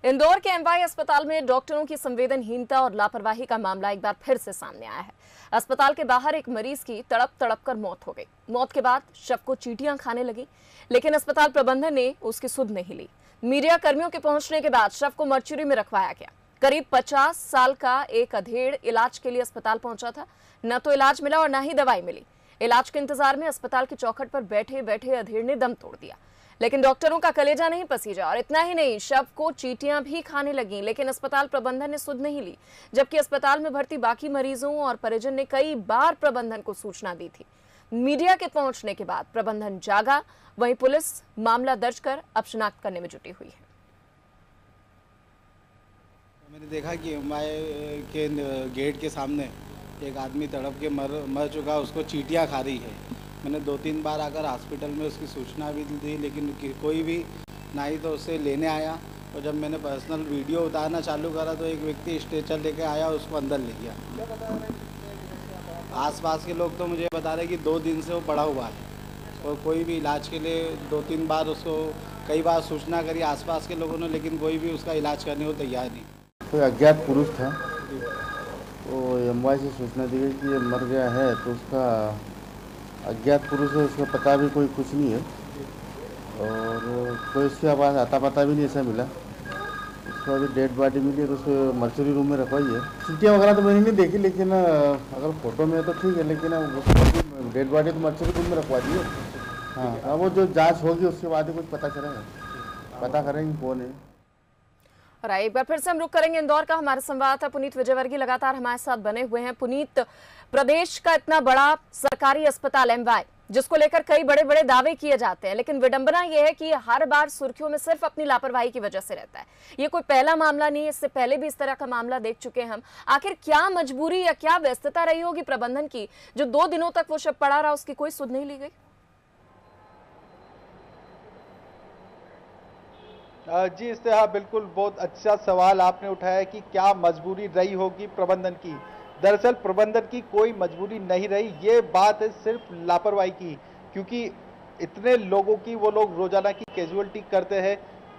इंदौर के एमवाई अस्पताल में डॉक्टरों की संवेदनहीनता और लापरवाही का मामला एक बार फिर से सामने आया है। अस्पताल के बाहर एक मरीज की तड़प तड़प कर मौत हो गई। मौत के बाद शव को चींटियां खाने लगी, लेकिन अस्पताल प्रबंधन ने उसकी सुध नहीं ली। मीडिया कर्मियों के पहुंचने के बाद शव को मर्चुरी में रखवाया गया। करीब 50 साल का एक अधेड़ इलाज के लिए अस्पताल पहुंचा था। न तो इलाज मिला और न ही दवाई मिली। इलाज के इंतजार में अस्पताल की चौखट पर बैठे बैठे अधेड़ ने दम तोड़ दिया, लेकिन डॉक्टरों का कलेजा नहीं पसीजा। और इतना ही नहीं, शव को चींटियां भी खाने लगी, लेकिन अस्पताल प्रबंधन ने सुध नहीं ली। जबकि अस्पताल में भर्ती बाकी मरीजों और परिजन ने कई बार प्रबंधन को सूचना दी थी। मीडिया के पहुंचने के बाद प्रबंधन जागा, वहीं पुलिस मामला दर्ज कर अब शिनाख्त करने में जुटी हुई है। मैंने देखा कि एमवाई के गेट के सामने एक आदमी तड़प के मर चुका, उसको चींटियां खा रही है। मैंने 2-3 बार आकर हॉस्पिटल में उसकी सूचना भी दी, लेकिन कोई भी ना ही तो उसे लेने आया। और जब मैंने पर्सनल वीडियो उतारना चालू करा तो एक व्यक्ति स्ट्रेचर लेके आया और उसको अंदर ले गया। आसपास के लोग तो मुझे बता रहे कि 2 दिन से वो पड़ा हुआ है और कोई भी इलाज के लिए 2-3 बार उसको कई बार सूचना करी आसपास के लोगों ने, लेकिन कोई भी उसका इलाज करने को तैयार नहीं। कोई अज्ञात पुरुष था, तो एमवाई से सूचना दी गई कि ये मर गया है, तो उसका अज्ञात पुरुष है, उसका पता भी कोई कुछ नहीं है और कोई उसके आवाज़ आता पता भी नहीं ऐसा मिला। उसको अभी डेड बॉडी मिली है तो उसको मर्चुरी रूम में रखवाई है। चींटियाँ वगैरह तो मैंने नहीं देखी, लेकिन अगर फोटो में है तो ठीक है, लेकिन उसको डेड बॉडी तो मर्चुरी रूम में रखवा दी है। हाँ, अब वो जो जाँच होगी उसके बाद ही कुछ पता चलेगा, पता करेंगे कौन है। और एक बार फिर से हम रुक करेंगे इंदौर का। हमारे संवाददाता पुनीत विजयवर्गीय लगातार हमारे साथ बने हुए हैं। पुनीत, प्रदेश का इतना बड़ा सरकारी अस्पताल एमवाई, जिसको लेकर कई बड़े बड़े दावे किए जाते हैं, लेकिन विडंबना यह है कि हर बार सुर्खियों में सिर्फ अपनी लापरवाही की वजह से रहता है। ये कोई पहला मामला नहीं है, इससे पहले भी इस तरह का मामला देख चुके हैं हम। आखिर क्या मजबूरी या क्या व्यस्तता रही होगी प्रबंधन की, जो 2 दिनों तक वो शव पड़ा रहा, उसकी कोई सुध नहीं ली गई? जी इस्तेहा, बिल्कुल बहुत अच्छा सवाल आपने उठाया कि क्या मजबूरी रही होगी प्रबंधन की। दरअसल प्रबंधन की कोई मजबूरी नहीं रही, ये बात है सिर्फ लापरवाही की, क्योंकि इतने लोगों की वो लोग रोजाना की कैजुअलिटी करते हैं,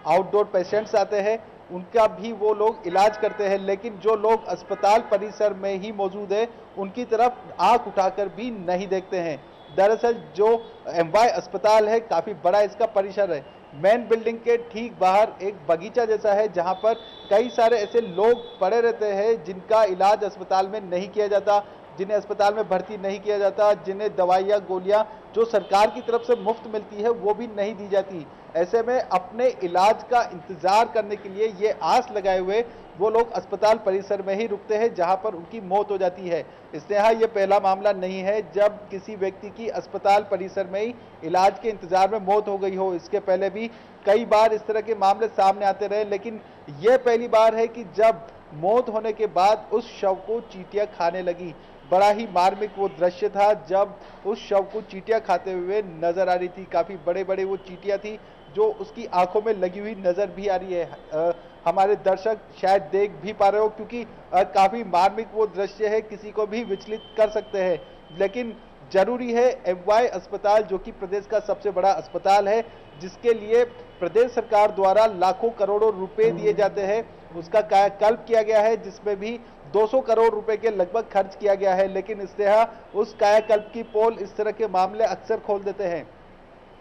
आउटडोर पेशेंट्स आते हैं, उनका भी वो लोग इलाज करते हैं, लेकिन जो लोग अस्पताल परिसर में ही मौजूद है उनकी तरफ आंख उठाकर भी नहीं देखते हैं। दरअसल जो एमवाई अस्पताल है काफी बड़ा इसका परिसर है। मेन बिल्डिंग के ठीक बाहर एक बगीचा जैसा है जहां पर कई सारे ऐसे लोग पड़े रहते हैं जिनका इलाज अस्पताल में नहीं किया जाता, जिन्हें अस्पताल में भर्ती नहीं किया जाता, जिन्हें दवाइयाँ गोलियां जो सरकार की तरफ से मुफ्त मिलती है वो भी नहीं दी जाती। ऐसे में अपने इलाज का इंतजार करने के लिए ये आस लगाए हुए वो लोग अस्पताल परिसर में ही रुकते हैं जहां पर उनकी मौत हो जाती है। इसलिए ये पहला मामला नहीं है जब किसी व्यक्ति की अस्पताल परिसर में ही इलाज के इंतजार में मौत हो गई हो। इसके पहले भी कई बार इस तरह के मामले सामने आते रहे, लेकिन यह पहली बार है कि जब मौत होने के बाद उस शव को चींटियां खाने लगी। बड़ा ही मार्मिक वो दृश्य था जब उस शव को चींटियां खाते हुए नजर आ रही थी। काफी बड़े बड़े वो चींटियां थी जो उसकी आंखों में लगी हुई नजर भी आ रही है। हमारे दर्शक शायद देख भी पा रहे हो, क्योंकि काफी मार्मिक वो दृश्य है, किसी को भी विचलित कर सकते हैं। लेकिन जरूरी है एमवाई अस्पताल, जो कि प्रदेश का सबसे बड़ा अस्पताल है, जिसके लिए प्रदेश सरकार द्वारा लाखों करोड़ों रुपए दिए जाते हैं, उसका कायाकल्प किया गया है, जिसमें भी 200 करोड़ रुपए के लगभग खर्च किया गया है। लेकिन इस तरह उस कायाकल्प की पोल इस तरह के मामले अक्सर खोल देते हैं।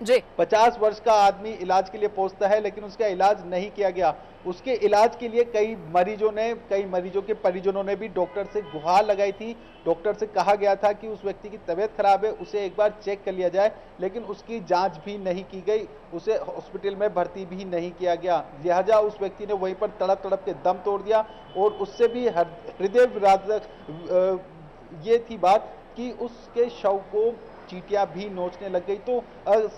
जी 50 वर्ष का आदमी इलाज के लिए पहुंचता है, लेकिन उसका इलाज नहीं किया गया। उसके इलाज के लिए कई मरीजों के परिजनों ने भी डॉक्टर से गुहार लगाई थी। डॉक्टर से कहा गया था कि उस व्यक्ति की तबीयत खराब है, उसे एक बार चेक कर लिया जाए, लेकिन उसकी जांच भी नहीं की गई, उसे हॉस्पिटल में भर्ती भी नहीं किया गया। लिहाजा उस व्यक्ति ने वहीं पर तड़प तड़प के दम तोड़ दिया। और उससे भी हृदय विदारक ये थी बात कि उसके शव को चींटियां भी नोचने लग गई। तो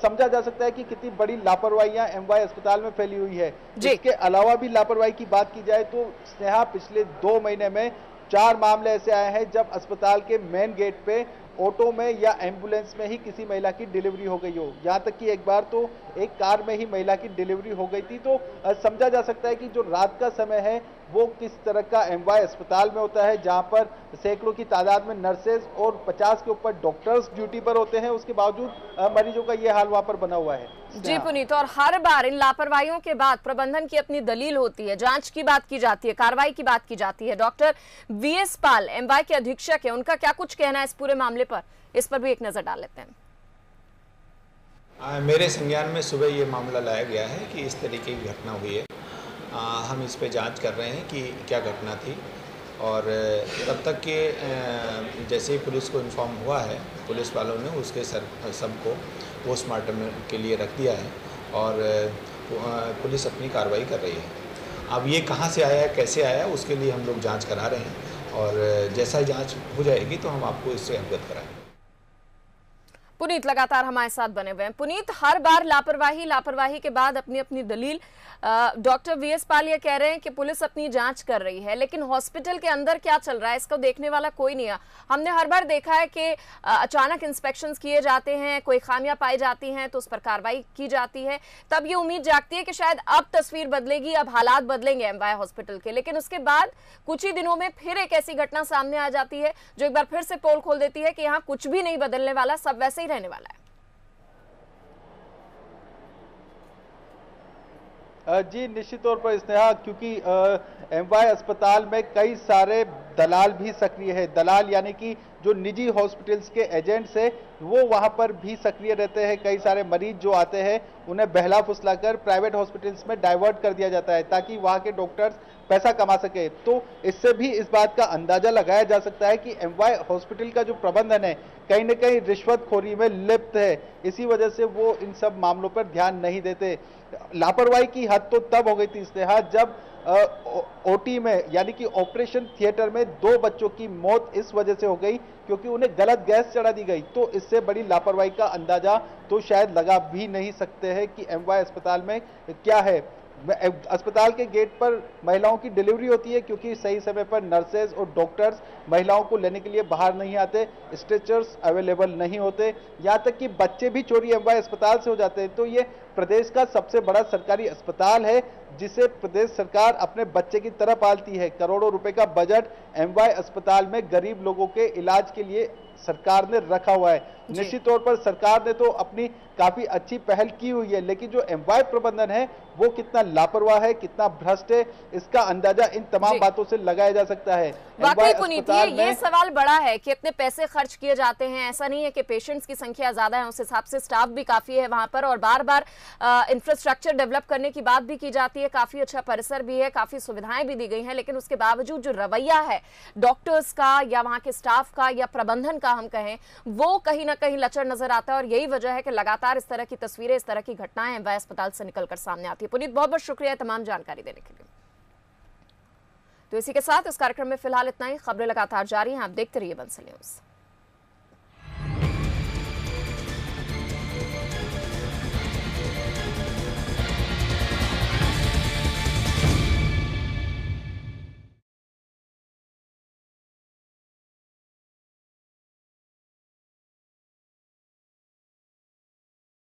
समझा जा सकता है कि कितनी बड़ी लापरवाहियां एमवाई अस्पताल में फैली हुई है। इसके अलावा भी लापरवाही की बात की जाए तो स्नेहा, पिछले 2 महीने में 4 मामले ऐसे आए हैं जब अस्पताल के मेन गेट पे ऑटो में या एम्बुलेंस में ही किसी महिला की डिलीवरी हो गई हो। यहाँ तक कि एक बार तो एक कार में ही महिला की डिलीवरी हो गई थी। तो समझा जा सकता है कि जो रात का समय है वो किस तरह का एमवाय अस्पताल में होता है, जहां पर सैकड़ों की तादाद में नर्सेज और 50 के ऊपर डॉक्टर्स ड्यूटी पर होते हैं। उसके बावजूद मरीजों का ये हाल वहां पर बना हुआ है। जी पुनीत, और हर बार इन लापरवाहियों के बाद प्रबंधन की अपनी दलील होती है, जांच की बात की जाती है, कार्रवाई की बात की जाती है। डॉक्टर वीएस पाल एमवाय के अधीक्षक है, उनका क्या कुछ कहना है इस पूरे मामले पर, इस पर भी एक नजर डाल लेते हैं। मेरे संज्ञान में सुबह ये मामला लाया गया है कि इस तरीके की घटना हुई है। हम इस पे जांच कर रहे हैं कि क्या घटना थी, और तब तक के जैसे ही पुलिस को इन्फॉर्म हुआ है, पुलिस वालों ने उसके सबको पोस्टमार्टम के लिए रख दिया है और पुलिस अपनी कार्रवाई कर रही है। अब ये कहाँ से आया, कैसे आया, उसके लिए हम लोग जांच करा रहे हैं, और जैसा ही जांच हो जाएगी तो हम आपको इससे अवगत कराएंगे। पुनीत लगातार हमारे साथ बने हुए हैं। पुनीत, हर बार लापरवाही के बाद अपनी अपनी दलील डॉक्टर वीएस पाल ये कह रहे हैं कि पुलिस अपनी जांच कर रही है, लेकिन हॉस्पिटल के अंदर क्या चल रहा है इसको देखने वाला कोई नहीं है। हमने हर बार देखा है कि अचानक इंस्पेक्शंस किए जाते हैं, कोई खामियां पाई जाती हैं तो उस पर कार्रवाई की जाती है, तब ये उम्मीद जागती है कि शायद अब तस्वीर बदलेगी, अब हालात बदलेंगे एमवाय हॉस्पिटल के। लेकिन उसके बाद कुछ ही दिनों में फिर एक ऐसी घटना सामने आ जाती है जो एक बार फिर से पोल खोल देती है कि यहाँ कुछ भी नहीं बदलने वाला, सब वैसे ही रहने वाला है। जी निश्चित तौर पर स्नेहा, क्योंकि एमवाय अस्पताल में कई सारे दलाल भी सक्रिय है। दलाल यानी कि जो निजी हॉस्पिटल्स के एजेंट्स है वो वहां पर भी सक्रिय रहते हैं। कई सारे मरीज जो आते हैं उन्हें बहला फुसलाकर प्राइवेट हॉस्पिटल्स में डाइवर्ट कर दिया जाता है ताकि वहां के डॉक्टर्स पैसा कमा सके। तो इससे भी इस बात का अंदाजा लगाया जा सकता है कि एमवाय हॉस्पिटल का जो प्रबंधन है कहीं न कहीं रिश्वतखोरी में लिप्त है। इसी वजह से वो इन सब मामलों पर ध्यान नहीं देते। लापरवाही की हद तो तब हो गई थी स्नेहा जब ओटी में यानी कि ऑपरेशन थिएटर में 2 बच्चों की मौत इस वजह से हो गई क्योंकि उन्हें गलत गैस चढ़ा दी गई। तो इससे बड़ी लापरवाही का अंदाजा तो शायद लगा भी नहीं सकते हैं कि एमवाय अस्पताल में क्या है। अस्पताल के गेट पर महिलाओं की डिलीवरी होती है क्योंकि सही समय पर नर्सेज और डॉक्टर्स महिलाओं को लेने के लिए बाहर नहीं आते, स्ट्रेचर्स अवेलेबल नहीं होते, यहाँ तक कि बच्चे भी चोरी एमवाय अस्पताल से हो जाते हैं। तो ये प्रदेश का सबसे बड़ा सरकारी अस्पताल है जिसे प्रदेश सरकार अपने बच्चे की तरह पालती है। करोड़ों रुपए का बजट एमवाय अस्पताल में गरीब लोगों के इलाज के लिए सरकार ने रखा हुआ है। निश्चित तौर पर सरकार ने तो अपनी काफी अच्छी पहल की हुई है, लेकिन जो एमवाय प्रबंधन है वो कितना लापरवाह है, कितना भ्रष्ट है, इसका अंदाजा इन तमाम बातों से लगाया जा सकता है। वाकई पुनीत, ये सवाल बड़ा है कि इतने पैसे खर्च किए जाते हैं। ऐसा नहीं है कि पेशेंट्स की संख्या ज्यादा है, उस हिसाब से स्टाफ भी काफी है वहां पर, और बार बार इंफ्रास्ट्रक्चर डेवलप करने की बात भी की जाती है। काफी अच्छा परिसर भी है, काफी सुविधाएं भी दी गई हैं, लेकिन उसके बावजूद जो रवैया है डॉक्टर्स का या वहां के स्टाफ का या प्रबंधन का हम कहें, वो कहीं ना कहीं लचर नजर आता है। और यही वजह है कि लगातार इस तरह की तस्वीरें, इस तरह की घटनाएं एमवाय अस्पताल से निकलकर सामने आती है। पुनीत, बहुत बहुत शुक्रिया तमाम जानकारी देने के लिए। तो इसी के साथ इस कार्यक्रम में फिलहाल इतना ही। खबरें लगातार जारी हैं, आप देखते रहिए बंसल न्यूज।